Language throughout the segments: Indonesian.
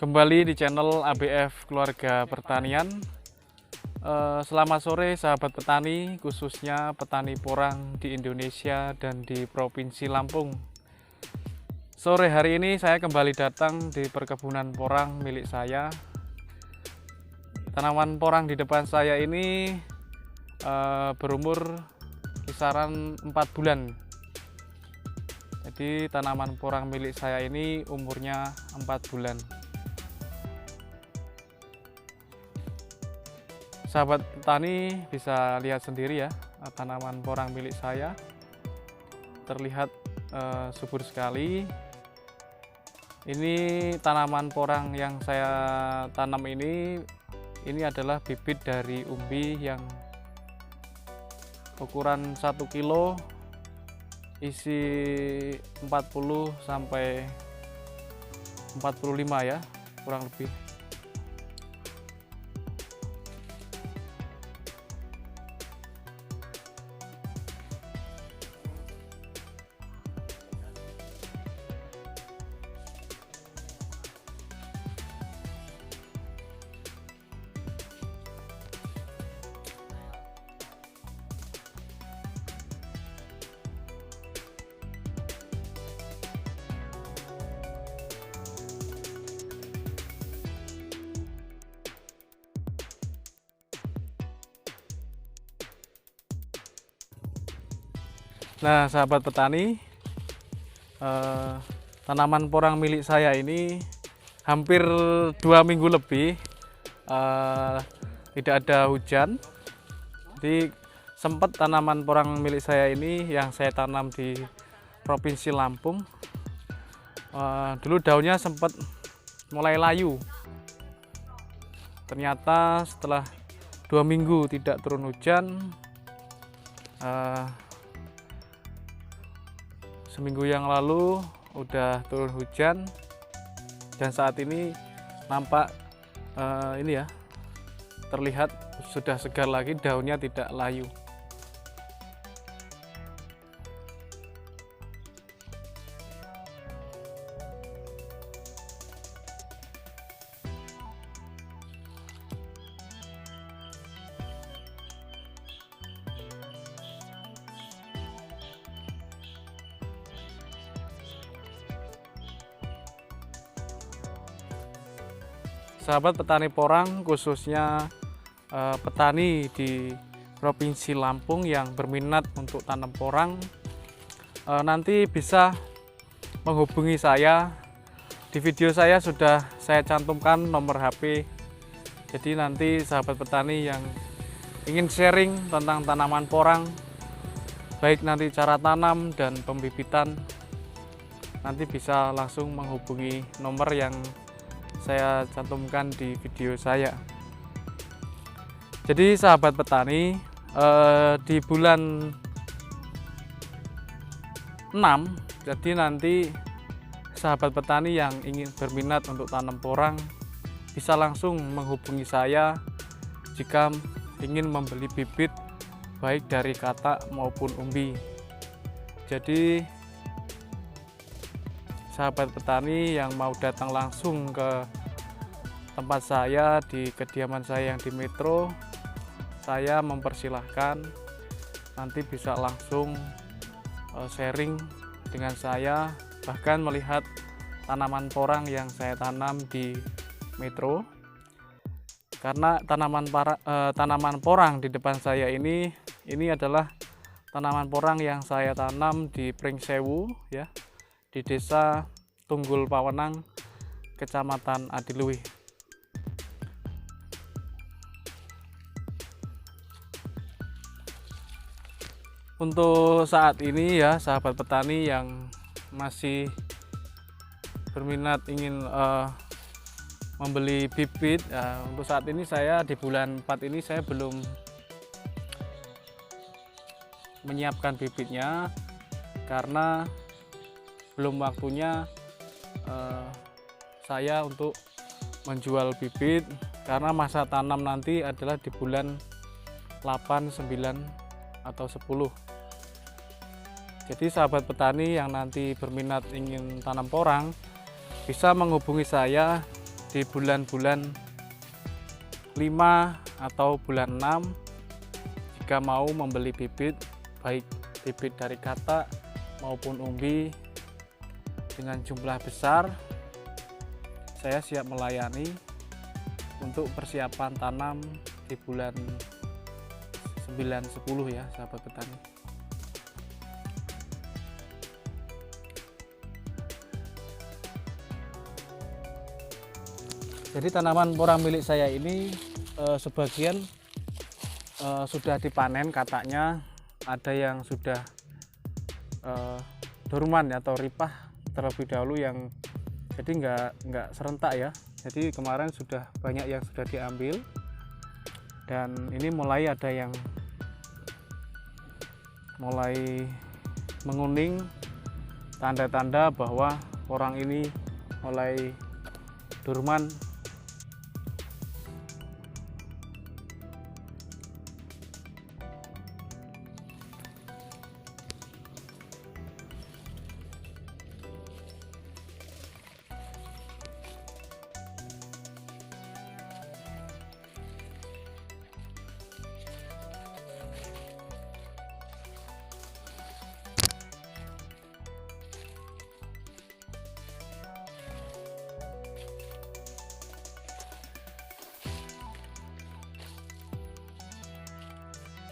Kembali di channel ABF Keluarga Pertanian. Selamat sore sahabat petani, khususnya petani porang di Indonesia dan di Provinsi Lampung. Sore hari ini saya kembali datang di perkebunan porang milik saya. Tanaman porang di depan saya ini berumur kisaran 4 bulan. Jadi tanaman porang milik saya ini umurnya 4 bulan. Sahabat petani bisa lihat sendiri ya, tanaman porang milik saya terlihat subur sekali. Ini tanaman porang yang saya tanam ini adalah bibit dari umbi yang ukuran 1 kilo, isi 40 sampai 45 ya, kurang lebih. Nah, sahabat petani, tanaman porang milik saya ini hampir 2 minggu lebih tidak ada hujan. Jadi sempat tanaman porang milik saya ini yang saya tanam di Provinsi Lampung, dulu daunnya sempat mulai layu. Ternyata setelah 2 minggu tidak turun hujan, seminggu yang lalu udah turun hujan dan saat ini nampak ini ya, terlihat sudah segar lagi, daunnya tidak layu. Sahabat petani porang, khususnya petani di Provinsi Lampung yang berminat untuk tanam porang, nanti bisa menghubungi saya. Di video saya sudah saya cantumkan nomor HP. Jadi nanti sahabat petani yang ingin sharing tentang tanaman porang, baik nanti cara tanam dan pembibitan, nanti bisa langsung menghubungi nomor yang saya cantumkan di video saya. Jadi sahabat petani, di bulan 6, jadi nanti sahabat petani yang ingin berminat untuk tanam porang bisa langsung menghubungi saya jika ingin membeli bibit baik dari katak maupun umbi. Jadi sahabat petani yang mau datang langsung ke tempat saya di kediaman saya yang di Metro, saya mempersilahkan, nanti bisa langsung sharing dengan saya, bahkan melihat tanaman porang yang saya tanam di Metro. Karena tanaman porang di depan saya ini adalah tanaman porang yang saya tanam di Pringsewu ya, di Desa Tunggul Pawenang, Kecamatan Adiluwih. Untuk saat ini ya, sahabat petani yang masih berminat ingin membeli bibit, untuk saat ini saya di bulan 4 ini saya belum menyiapkan bibitnya karena belum waktunya saya untuk menjual bibit, karena masa tanam nanti adalah di bulan 8, 9, atau 10. Jadi sahabat petani yang nanti berminat ingin tanam porang bisa menghubungi saya di bulan-bulan 5 atau bulan 6 jika mau membeli bibit, baik bibit dari katak maupun umbi dengan jumlah besar, saya siap melayani untuk persiapan tanam di bulan 9-10 ya sahabat petani. Jadi tanaman porang milik saya ini sebagian sudah dipanen kataknya, ada yang sudah dorman atau ripah terlebih dahulu, yang jadi nggak serentak ya. Jadi kemarin sudah banyak yang sudah diambil, dan ini mulai ada yang mulai menguning, tanda-tanda bahwa porang ini mulai dorman.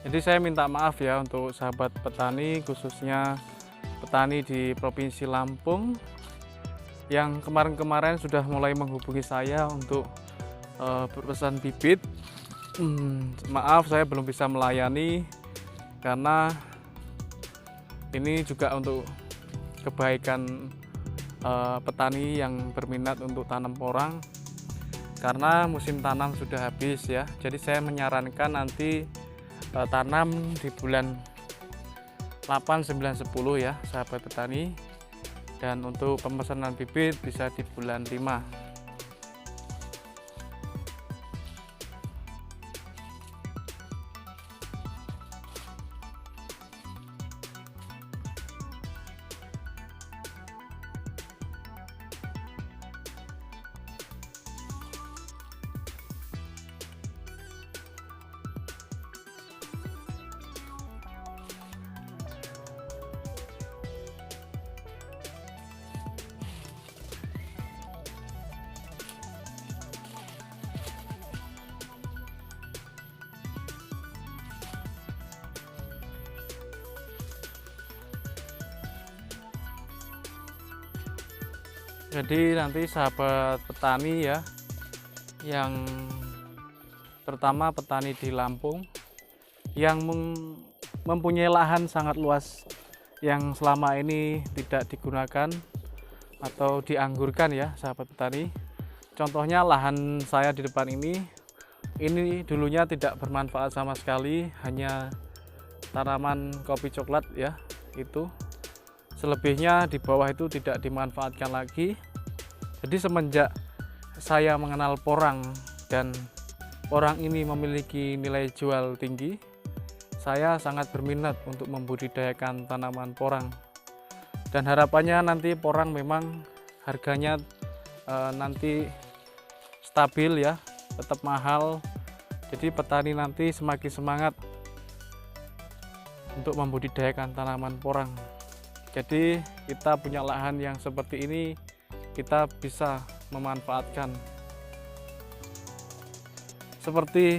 Jadi saya minta maaf ya untuk sahabat petani, khususnya petani di Provinsi Lampung yang kemarin-kemarin sudah mulai menghubungi saya untuk berpesan bibit. Maaf, saya belum bisa melayani karena ini juga untuk kebaikan petani yang berminat untuk tanam porang, karena musim tanam sudah habis ya. Jadi saya menyarankan nanti tanam di bulan 8, 9, 10 ya sahabat petani, dan untuk pemesanan bibit bisa di bulan 5. Jadi nanti sahabat petani ya, yang terutama petani di Lampung yang mempunyai lahan sangat luas yang selama ini tidak digunakan atau dianggurkan ya sahabat petani. Contohnya lahan saya di depan ini dulunya tidak bermanfaat sama sekali, hanya tanaman kopi coklat ya itu. Selebihnya di bawah itu tidak dimanfaatkan lagi. Jadi semenjak saya mengenal porang dan porang ini memiliki nilai jual tinggi, saya sangat berminat untuk membudidayakan tanaman porang. Dan harapannya nanti porang memang harganya nanti stabil ya, tetap mahal. Jadi petani nanti semakin semangat untuk membudidayakan tanaman porang. Jadi kita punya lahan yang seperti ini, kita bisa memanfaatkan seperti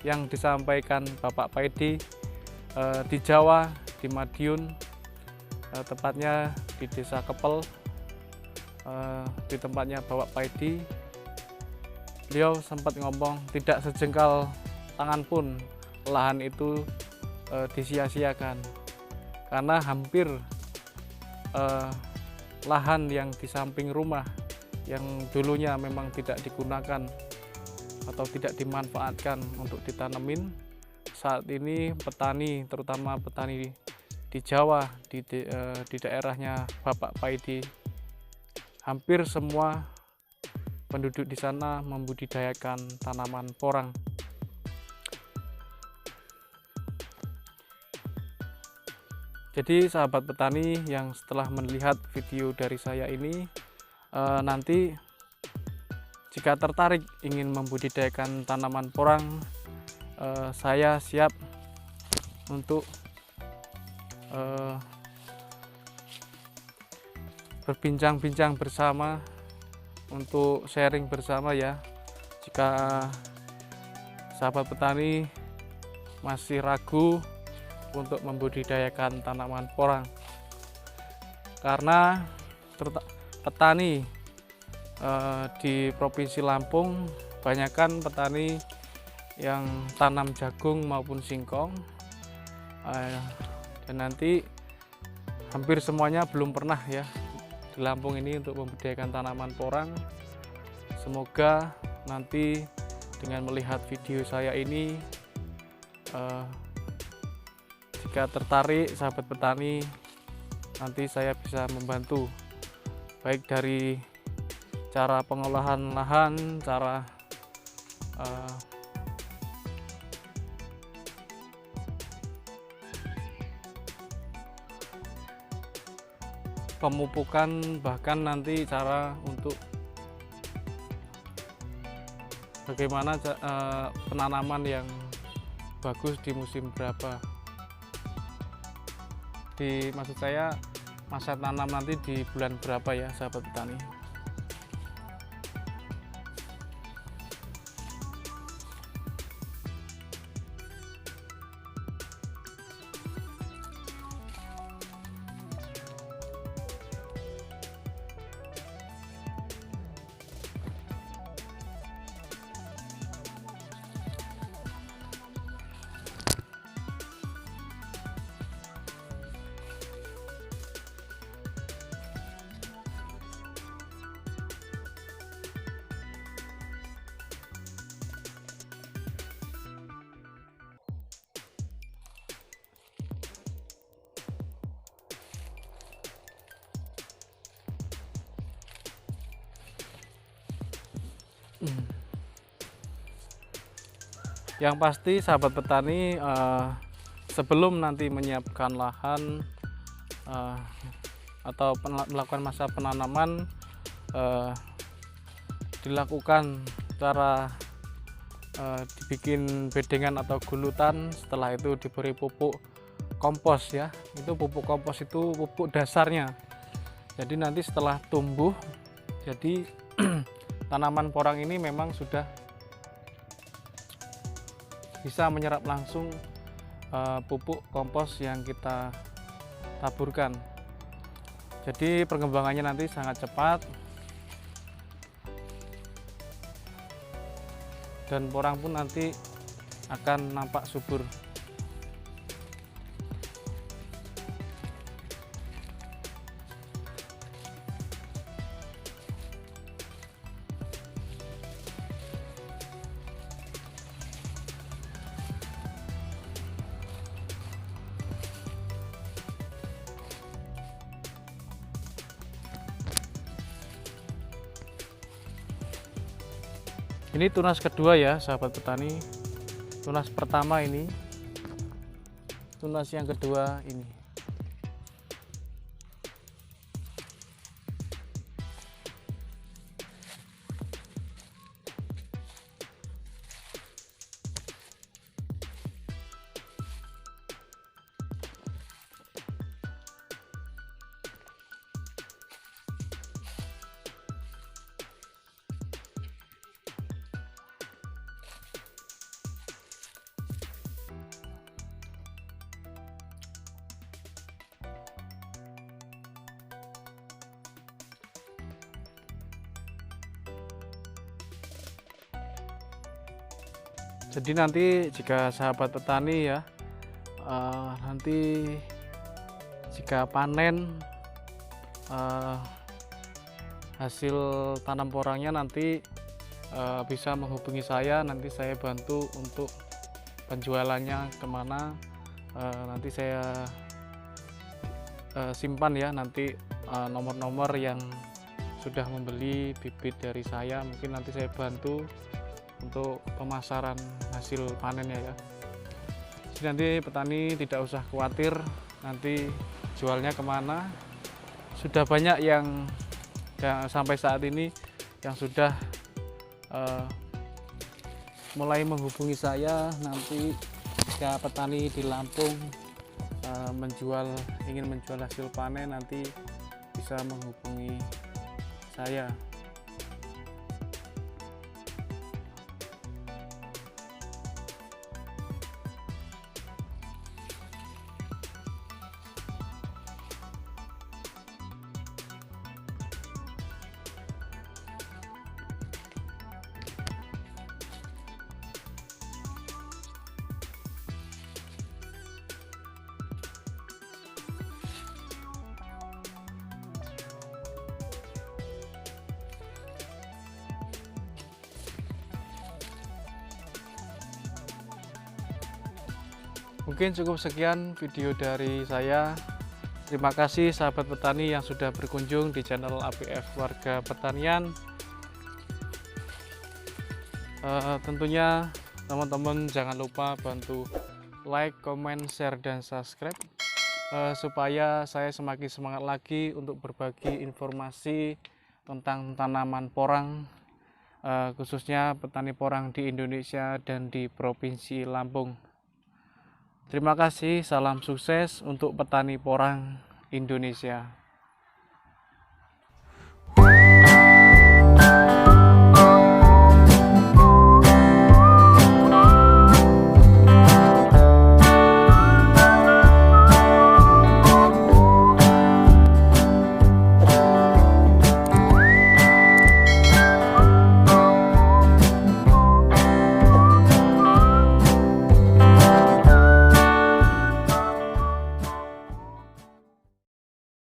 yang disampaikan Bapak Paidi di Jawa, di Madiun, tepatnya di Desa Kepel, di tempatnya Bapak Paidi. Beliau sempat ngomong tidak sejengkal tangan pun lahan itu disia-siakan, karena hampir lahan yang di samping rumah yang dulunya memang tidak digunakan atau tidak dimanfaatkan untuk ditanemin, saat ini petani, terutama petani di Jawa, di daerahnya Bapak Paidi, hampir semua penduduk di sana membudidayakan tanaman porang. Jadi sahabat petani yang setelah melihat video dari saya ini, nanti jika tertarik ingin membudidayakan tanaman porang, saya siap untuk berbincang-bincang bersama, untuk sharing bersama ya. Jika sahabat petani masih ragu untuk membudidayakan tanaman porang, karena petani di Provinsi Lampung banyakkan petani yang tanam jagung maupun singkong, dan nanti hampir semuanya belum pernah ya di Lampung ini untuk membudidayakan tanaman porang. Semoga nanti dengan melihat video saya ini, jika tertarik sahabat petani, nanti saya bisa membantu baik dari cara pengolahan lahan, cara pemupukan, bahkan nanti cara untuk bagaimana penanaman yang bagus di musim berapa. Maksud saya masa tanam nanti di bulan berapa ya sahabat petani. Yang pasti sahabat petani, sebelum nanti menyiapkan lahan atau melakukan masa penanaman, dilakukan cara dibikin bedengan atau gulutan. Setelah itu diberi pupuk kompos ya. Itu pupuk kompos itu pupuk dasarnya. Jadi nanti setelah tumbuh, jadi tanaman porang ini memang sudah bisa menyerap langsung pupuk kompos yang kita taburkan. Jadi perkembangannya nanti sangat cepat dan porang pun nanti akan nampak subur. Ini tunas kedua ya sahabat petani. Tunas pertama ini, tunas yang kedua ini. Jadi nanti jika sahabat petani ya, nanti jika panen hasil tanam porangnya nanti bisa menghubungi saya, nanti saya bantu untuk penjualannya kemana, nanti saya simpan ya, nanti nomor-nomor yang sudah membeli bibit dari saya, mungkin nanti saya bantu untuk pemasaran hasil panennya ya. Jadi nanti petani tidak usah khawatir nanti jualnya kemana. Sudah banyak yang sampai saat ini yang sudah eh, mulai menghubungi saya nanti jika petani di Lampung ingin menjual hasil panen, nanti bisa menghubungi saya. Mungkin cukup sekian video dari saya. Terima kasih sahabat petani yang sudah berkunjung di channel APF Warga Pertanian. Tentunya teman-teman jangan lupa bantu like, comment, share, dan subscribe supaya saya semakin semangat lagi untuk berbagi informasi tentang tanaman porang, khususnya petani porang di Indonesia dan di Provinsi Lampung. Terima kasih, salam sukses untuk petani porang Indonesia.